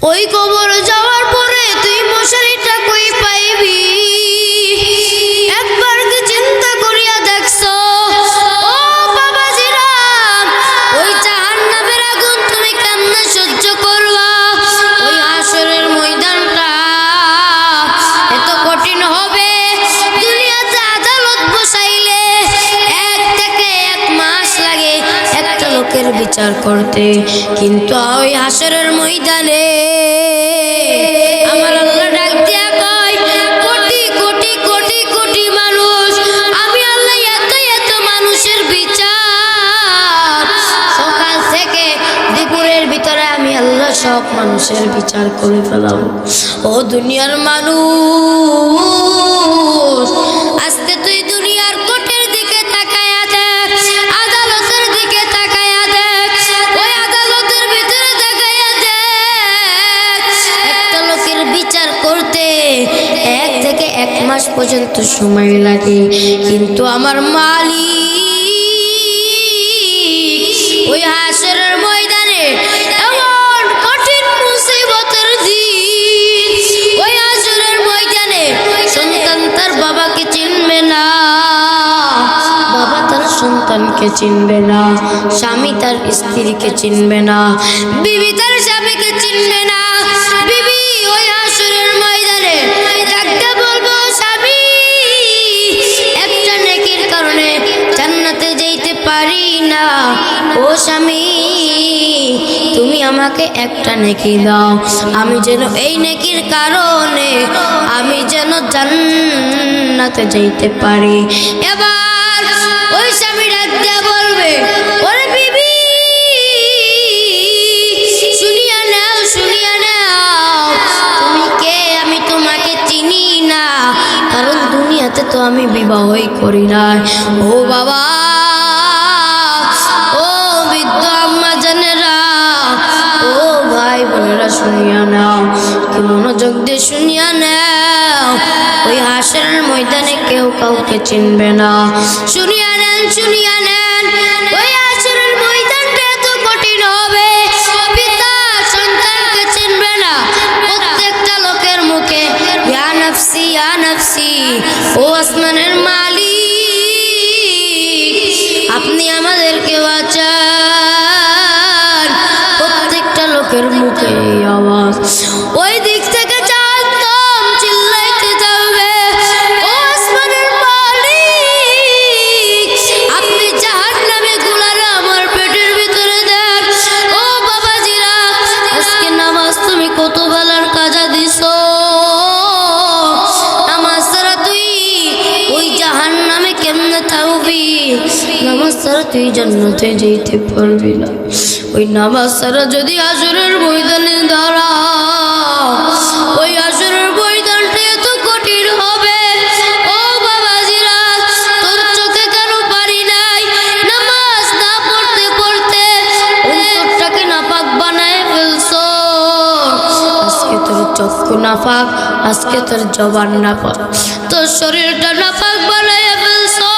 ওই কবর যাওয়ার পরে তুই মশারিটা কই পাইবি? একবার কি চিন্তা করিয়া দেখছো ও বাবাজিরা, ওই জাহান্নামের আগুন তুমি কেমনে সহ্য করবা? ওই হাসরের ময়দানটা এত কঠিন হবে। দুনিয়াতে আদালত বসাইলে 1 থেকে 1 মাস লাগে একটা লোকের বিচার করতে, কিন্তু ওই হাসরের ময়দানে আমার আল্লাহ ডাক দিয়া কয়, কোটি কোটি কোটি কোটি মানুষ, আমি আল্লাহ এত এত মানুষের বিচার সকাল থেকে দুপুরের ভিতরে আমি আল্লাহ সব মানুষের বিচার করে ফেলাবো। ও দুনিয়ার মানুষ, আজকে তুই দুনিয়ার কোটের দিকে তাকায়া দেখ, আদালতের দিকে তাকায়া দেখ, ওই আদালতের ভিতরে তাকায়া দেখ, একটা লোকের বিচার করতে 1 থেকে 1 মাস পর্যন্ত সময় লাগে, কিন্তু আমার মালিক ওই হাসরের ময়দানে এমন কঠিন মুসিবতের দিন, ওই হাসরের ময়দানে সন্তান তার বাবাকে চিনবে না, বাবা তার সন্তানকে চিনবে না, স্বামী তার স্ত্রীকে চিনবে না, বিবি তার স্বামীকে চিনবে না। বিবি ওই হাসরের ময়দানে ডাকতে বলবো, স্বামী একটা নেকির কারণে জান্নাতে যেতে পারি না, ও স্বামী তুমি আমাকে একটা নেকি দাও, আমি যেন এই নেকির কারণে আমি যেন জান্নাতে যেতে পারি। এবার ওই স্বামী ডাক দিয়া বলবে, ওরে বিবি শুনিয়া নাও, শুনিয়া নাও, তুমি কে? আমি তোমাকে চিনি না, কারণ দুনিয়াতে তো আমি বিবাহই করি নাই। ও বাবা, ও বৃদ্ধ আম্মা জানেরা, ও ভাই বোনেরা, শুনিয়া নাও, কি মনোযোগ দিয়ে শুনিয়া নাও, ওই হাসরের ময়দানে কেউ কাউকে চিনবে না। শুনিয়া নেন, শুনিয়া নেন, ওই হাসরের ময়দানটা এত কঠিন হবে, পিতা সন্তানকে চিনবে না, প্রত্যেকটা লোকের মুখে ইয়া নফসি ইয়া নফসি, ও আসমানের মালিক আপনি আমাদেরকে বাঁচান, প্রত্যেকটা লোকের মুখে এই আওয়াজ। ওই দিক থেকে জাহান্নাম চিল্লাইতে যাবে, ও আসমানের মালিক আপনি জাহান্নামে গুলারে আমার পেটের ভিতরে দেন। ও বাবাজিরা, আজকে নামাজ তুমি কত বেলার কাজা দিছো, নামাজ ছাড়া তুই ওই জাহান্নামে কেমনে থাকবি? নামাজ ছাড়া তুই জান্নাতে যেতে পারবি না। ওই নামাজ ছাড়া যদি হাসরের ময়দানে দাঁড়াও, ওই হাসরের ময়দানটা এত কঠিন হবে। ও বাবাজিরা, তোর চোখে কেন পারি নাই নামাজ না পড়তে পড়তে অন্তরটাকে নাপাক বানায় ফেলছো। আজকে তোর চক্ষু নাপাক, আজকে তোর জবান নাপাক, তোর শরীরটা নাপাক বানায় ফেলছো।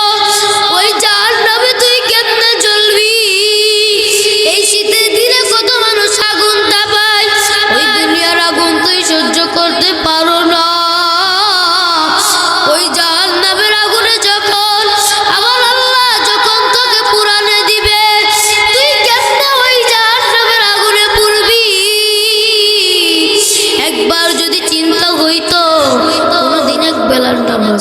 ওই জাহান্নামে তুই কেমনে জ্বলবি? এই শীতের দিনে কত মানুষ আগুন তাপায়, ওই দুনিয়ার আগুন তুই সহ্য করতে পারো না। ওই জাহান্নামের আগুনে যখন আমার আল্লাহ যখন তোকে পুরানে দিবে, তুই কেমনে ওই জাহান্নামের আগুনে পুড়বি? একবার যদি চিন্তা হইতো, কোনদিন 1 বেলার নামাজ